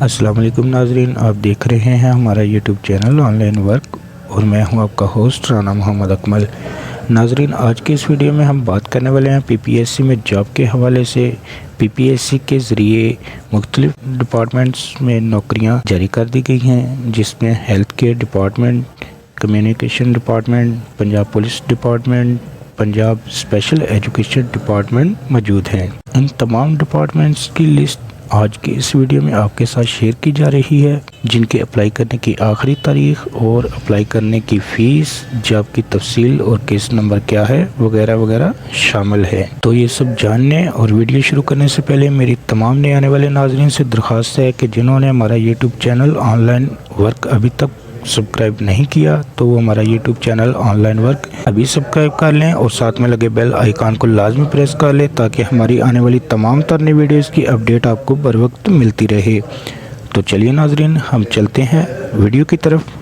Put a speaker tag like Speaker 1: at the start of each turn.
Speaker 1: अस्सलाम वालेकुम नाजरीन, आप देख रहे हैं हमारा यूट्यूब चैनल ऑनलाइन वर्क और मैं हूं आपका होस्ट राना मोहम्मद अकमल। नाजरीन, आज के इस वीडियो में हम बात करने वाले हैं पीपीएससी में जॉब के हवाले से। पीपीएससी के ज़रिए मुख्तलिफ डिपार्टमेंट्स में नौकरियां जारी कर दी गई हैं, जिसमें health care department, communication department, Punjab police department, Punjab special education department मौजूद हैं। इन तमाम डिपार्टमेंट्स की लिस्ट आज की इस वीडियो में आपके साथ शेयर की जा रही है, जिनके अप्लाई करने की आखिरी तारीख और अप्लाई करने की फ़ीस, जॉब की तफसील और केस नंबर क्या है वगैरह वगैरह शामिल है। तो ये सब जानने और वीडियो शुरू करने से पहले मेरी तमाम नए आने वाले नाज़रीन से दरख्वास्त है कि जिन्होंने हमारा यूट्यूब चैनल ऑनलाइन वर्क अभी तक सब्सक्राइब नहीं किया तो वो हमारा यूट्यूब चैनल ऑनलाइन वर्क अभी सब्सक्राइब कर लें और साथ में लगे बेल आइकन को लाजमी प्रेस कर लें, ताकि हमारी आने वाली तमाम तरह वीडियोस की अपडेट आपको बर वक्त मिलती रहे। तो चलिए नाजरीन, हम चलते हैं वीडियो की तरफ।